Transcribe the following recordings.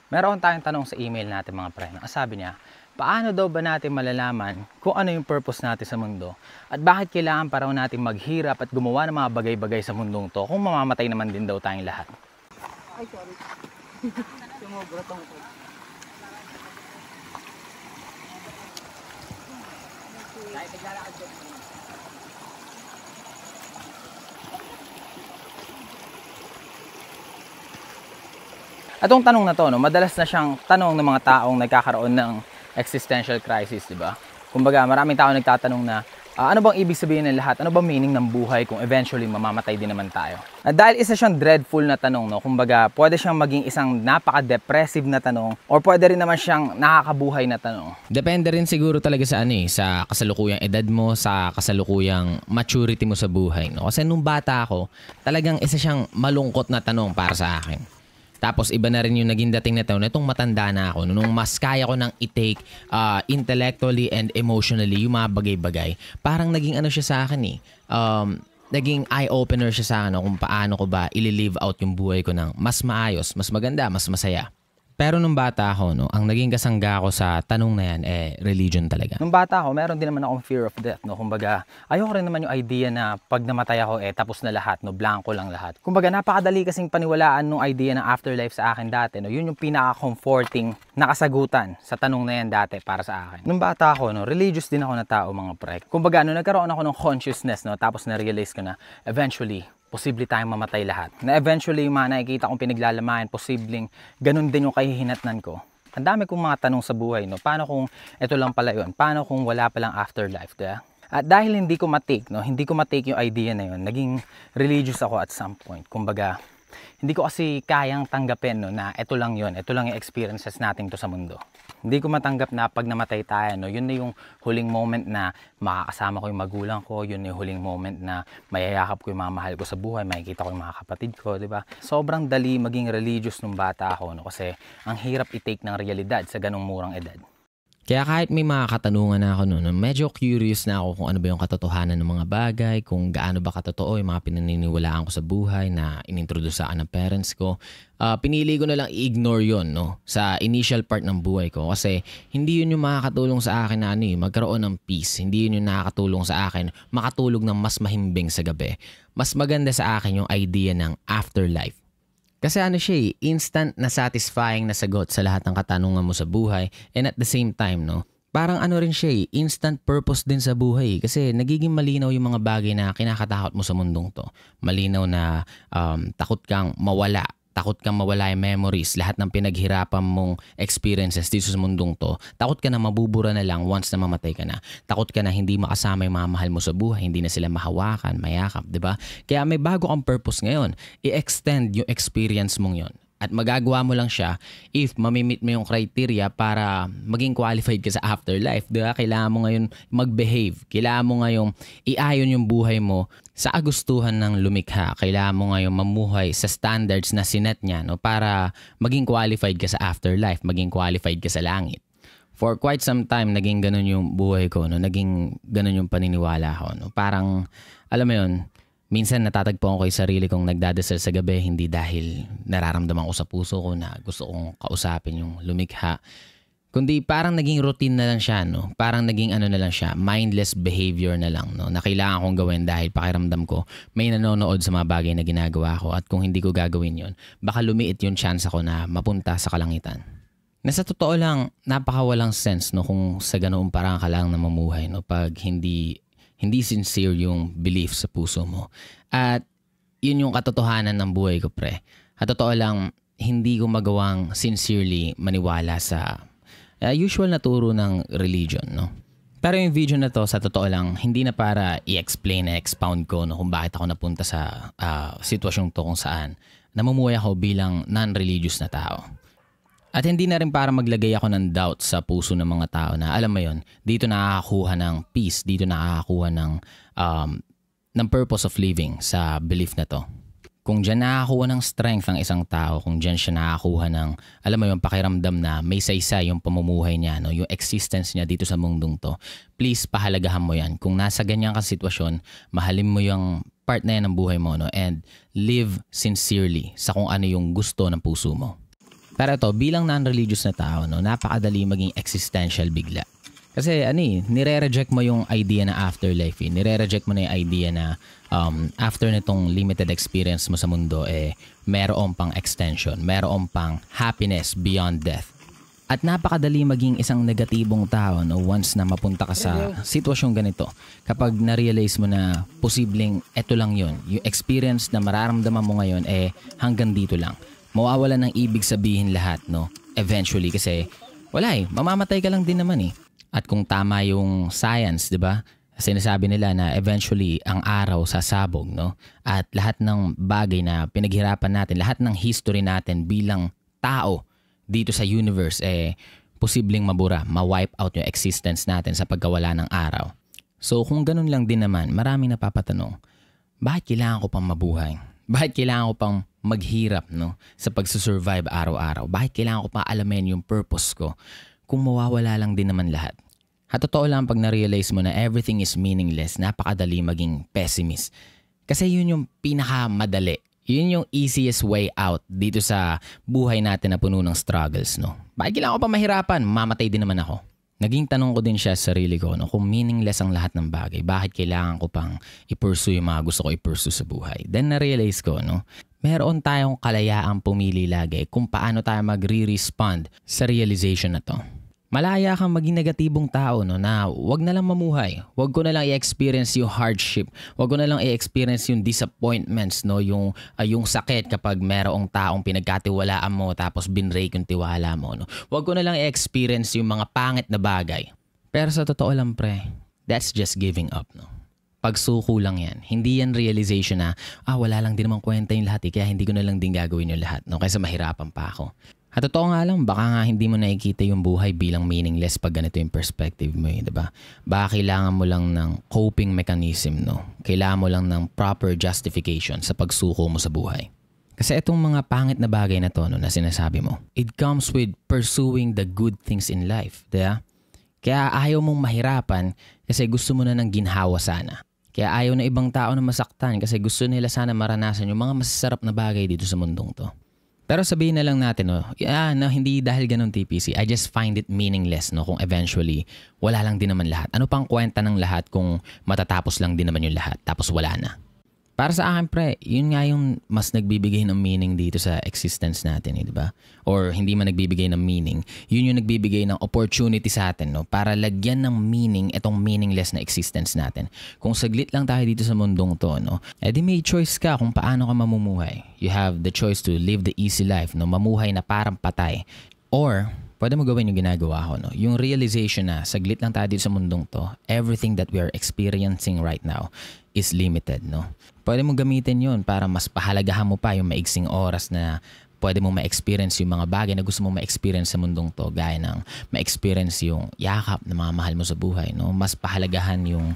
Meron tayong tanong sa email natin mga pre. Sabi niya, paano daw ba natin malalaman kung ano yung purpose natin sa mundo? At bakit kailangan pa raw natin maghirap at gumawa ng mga bagay-bagay sa mundong to kung mamamatay naman din daw tayong lahat? Ay, sorry. Sumobra tong ko. Atong tanong na to, no, madalas na siyang tanong ng mga taong nagkakaroon ng existential crisis, di ba? Kumbaga, maraming tao nagtatanong na, ano bang ibig sabihin ng lahat? Ano bang meaning ng buhay kung eventually mamamatay din naman tayo? At dahil isa siyang dreadful na tanong, no, kumbaga, pwede siyang maging isang napaka-depressive na tanong or pwede rin naman siyang nakakabuhay na tanong. Depende rin siguro talaga sa sa kasalukuyang edad mo, sa kasalukuyang maturity mo sa buhay, no? Kasi nung bata ako, talagang isa siyang malungkot na tanong para sa akin. Tapos iba na rin yung naging dating na taon. Itong matanda na ako, nung mas kaya ko nang i-take intellectually and emotionally yung mga bagay-bagay, parang naging ano siya sa akin naging eye-opener siya sa akin kung paano ko ba i-live out yung buhay ko ng mas maayos, mas maganda, mas masaya. Pero nung bata ako, no, ang naging kasangga ko sa tanong na yan, religion talaga. Nung bata ako, meron din naman akong fear of death, no? Kumbaga, ayoko rin naman yung idea na pag namatay ako, tapos na lahat, no? Blanco lang lahat. Kumbaga, napakadali kasing paniwalaan nung idea ng afterlife sa akin dati, no? Yun yung pinaka-comforting na kasagutan sa tanong na yan dati para sa akin. Nung bata ako, no, religious din ako na tao, mga pre. Kumbaga, nung nagkaroon ako ng consciousness, no, tapos na-realize ko na, eventually, posible tayong mamatay lahat. Na eventually, yung mga nakikita kong pinaglalamayan, posibleng ganun din yung kahihinatnan ko. Ang dami kong mga tanong sa buhay, no? Paano kung ito lang pala yun? Paano kung wala palang afterlife, diba? At dahil hindi ko matake, no? Hindi ko matake yung idea na yun, naging religious ako at some point. Kumbaga, hindi ko kasi kayang tanggapin, no, na ito lang yun, ito lang yung experiences natin to sa mundo. Hindi ko matanggap na pag namatay tayo, no, yun na yung huling moment na makakasama ko yung magulang ko, yun na yung huling moment na mayayakap ko yung mga mahal ko sa buhay, makikita ko yung mga kapatid ko, di ba? Sobrang dali maging religious nung bata ako, no, kasi ang hirap i-take ng realidad sa ganong murang edad. Kaya kahit may mga katanungan na ako noon, medyo curious na ako kung ano ba yung katotohanan ng mga bagay, kung gaano ba katotoo yung mga pinaniniwalaan ko sa buhay na inintroduce sa akin ng parents ko. Pinili ko na lang i-ignore yun, no, sa initial part ng buhay ko kasi hindi yun yung makakatulong sa akin na magkaroon ng peace. Hindi yun yung nakakatulong sa akin makatulog ng mas mahimbing sa gabi. Mas maganda sa akin yung idea ng afterlife. Kasi siya instant na satisfying na sagot sa lahat ng katanungan mo sa buhay and at the same time, no, parang rin siya instant purpose din sa buhay kasi nagiging malinaw yung mga bagay na kinakatakot mo sa mundong to. Malinaw na takot kang mawala yung memories, lahat ng pinaghirapan mong experiences dito sa mundong to. Takot ka na mabubura na lang once na mamatay ka na. Takot ka na hindi makasama yung mga mahal mo sa buhay, hindi na sila mahawakan, mayakap, di ba? Kaya may bago kang purpose ngayon. I-extend yung experience mong yon. At magagawa mo lang siya if mamimit mo yung criteria para maging qualified ka sa afterlife. Diba? Kailangan mo ngayon mag-behave. Kailangan mo ngayon iayon yung buhay mo sa kagustuhan ng lumikha. Kailangan mo ngayon mamuhay sa standards na sinet niya, no, para maging qualified ka sa afterlife, maging qualified ka sa langit. For quite some time, naging ganun yung buhay ko. No? Naging ganun yung paniniwala ko. No? Parang, alam mo yun, minsan natatagpuan ko yung sarili kong nagdadasal sa gabi, hindi dahil nararamdaman ko sa puso ko na gusto kong kausapin yung lumikha. Kundi parang naging routine na lang siya, no? Parang naging na lang siya, mindless behavior na lang, no? Na kailangan kong gawin dahil pakiramdam ko may nanonood sa mga bagay na ginagawa ko at kung hindi ko gagawin yon, baka lumiit yung chance ako na mapunta sa kalangitan. Na sa totoo lang, napakawalang sense, no, kung sa ganoong parang ka lang na mamuhay, no, pag hindi sincere yung belief sa puso mo. At yun yung katotohanan ng buhay ko, pre. At totoo lang, hindi ko magawang sincerely maniwala sa usual na turo ng religion, no? Pero yung video na to, sa totoo lang, hindi na para expound ko, no, kung bakit ako napunta sa sitwasyong to kung saan namumuhay ako bilang non-religious na tao. At hindi na rin para maglagay ako ng doubt sa puso ng mga tao na alam mo yon, dito nakakakuha ng peace, dito nakakakuha ng purpose of living sa belief na to. Kung dyan nakakakuha ng strength ang isang tao, kung dyan siya nakakakuha ng, alam mo yung pakiramdam na may saysay yung pamumuhay niya, no, yung existence niya dito sa mundong to, please pahalagahan mo yan. Kung nasa ganyan ka sitwasyon, mahalin mo yung part na yan ng buhay mo, no, and live sincerely sa kung ano yung gusto ng puso mo. Pero ito, bilang non-religious na tao, no, napakadali maging existential bigla. Kasi nire-reject mo yung idea na afterlife. Nire-reject mo na yung idea na after nitong limited experience mo sa mundo, meron pang extension, meron pang happiness beyond death. At napakadali maging isang negatibong tao, no, once na mapunta ka sa sitwasyong ganito. Kapag na-realize mo na posibleng eto lang yon, yung experience na mararamdaman mo ngayon hanggang dito lang. Mawawala ng ibig sabihin lahat, no? Eventually, kasi wala mamamatay ka lang din naman At kung tama yung science, 'di ba? Sinasabi nila na eventually ang araw sasabog, no? At lahat ng bagay na pinaghirapan natin, lahat ng history natin bilang tao dito sa universe posibleng mabura, ma-wipe out yung existence natin sa pagkawala ng araw. So kung ganun lang din naman, maraming napapatanong, bakit kailangan ko pang mabuhay? Bakit kailangan ko pang maghirap, no, sa pagsusurvive araw-araw? Bakit kailangan ko pa alamin yung purpose ko kung mawawala lang din naman lahat? At totoo lang pag na-realize mo na everything is meaningless, napakadali maging pessimist. Kasi yun yung pinakamadali. Yun yung easiest way out dito sa buhay natin na puno ng struggles, no? Bakit kailangan ko pa mahirapan? Mamatay din naman ako. Naging tanong ko din siya sa sarili ko, no, kung meaningless ang lahat ng bagay, bakit kailangan ko pang i-pursue yung mga gusto ko i-pursue sa buhay? Then na-realize ko, no, meron tayong kalayaang pumili lagi kung paano tayo magre-respond sa realization na to. Malaya kang maging negatibong tao, no, na wag na lang mamuhay. Wag ko na lang i-experience yung hardship. Wag ko na lang i-experience yung disappointments, no, yung sakit kapag merong taong pinagkatiwalaan mo tapos binrake yung tiwala mo, no. Wag ko na lang i-experience yung mga pangit na bagay. Pero sa totoo lang, pre, that's just giving up, no. Pagsuko lang yan. Hindi yan realization na, wala lang din naman kwenta yung lahat, kaya hindi ko na lang din gagawin yung lahat, no, kaysa mahirapan pa ako. At totoo nga lang, baka nga hindi mo nakikita yung buhay bilang meaningless pag ganito yung perspective mo, diba? Baka kailangan mo lang ng coping mechanism, no? Kailangan mo lang ng proper justification sa pagsuko mo sa buhay. Kasi itong mga pangit na bagay na to, no, na sinasabi mo, it comes with pursuing the good things in life, diba? Kaya ayaw mong mahirapan kasi gusto mo na ng ginhawa sana. Kaya ayaw na ibang tao na masaktan kasi gusto nila sana maranasan yung mga masasarap na bagay dito sa mundong to. Pero sabihin na lang natin, no, hindi dahil ganun TPC, I just find it meaningless, no, kung eventually wala lang din naman lahat. Ano pang kwenta ng lahat kung matatapos lang din naman yung lahat tapos wala na? Para sa akin, pre, yun nga yung mas nagbibigay ng meaning dito sa existence natin, di ba? Or hindi man nagbibigay ng meaning, yun yung nagbibigay ng opportunity sa atin, no, para lagyan ng meaning itong meaningless na existence natin. Kung saglit lang tayo dito sa mundong to, no, edi may choice ka kung paano ka mamumuhay. You have the choice to live the easy life, no, mamuhay na parang patay. Or pwede mo gawin yung ginagawa ko, no, yung realization na saglit lang tayo dito sa mundong to, everything that we are experiencing right now is limited, no. Pwede mo gamitin yun para mas pahalagahan mo pa yung maigsing oras na pwede mo ma-experience yung mga bagay na gusto mo ma-experience sa mundong to, gaya ng ma-experience yung yakap na mga mahal mo sa buhay, no? Mas pahalagahan yung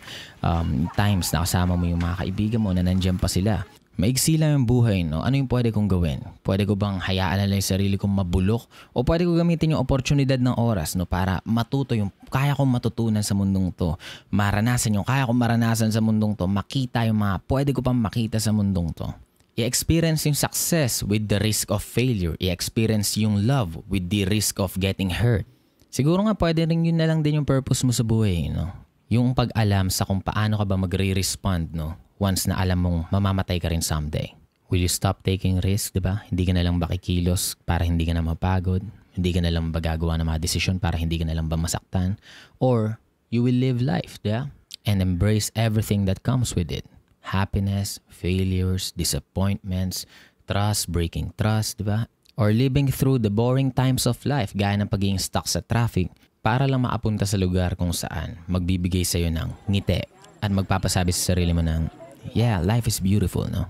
times na kasama mo yung mga kaibigan mo na nandiyan pa sila. Maigsi lang yung buhay, no? Ano yung pwede kong gawin? Pwede ko bang hayaan na lang yung sarili kong mabulok? O pwede ko gamitin yung oportunidad ng oras, no? Para matuto yung kaya kong matutunan sa mundong to. Maranasan yung kaya kong maranasan sa mundong to. Makita yung mga pwede ko pang makita sa mundong to. I-experience yung success with the risk of failure. I-experience yung love with the risk of getting hurt. Siguro nga pwede rin yun na lang din yung purpose mo sa buhay, no? Yung pag-alam sa kung paano ka ba magre-respond, no? Once na alam mong mamamatay ka rin someday. Will you stop taking risk, diba? Hindi ka na lang ba kikilos para hindi ka na mapagod? Hindi ka na lang ba gagawa ng mga desisyon para hindi ka na lang ba masaktan? Or you will live life, diba? And embrace everything that comes with it. Happiness, failures, disappointments, trust, breaking trust, diba? Or living through the boring times of life, gaya ng pagiging stuck sa traffic, para lang maapunta sa lugar kung saan magbibigay sa'yo ng ngiti at magpapasabi sa sarili mo ng, yeah, life is beautiful, no?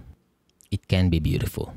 It can be beautiful.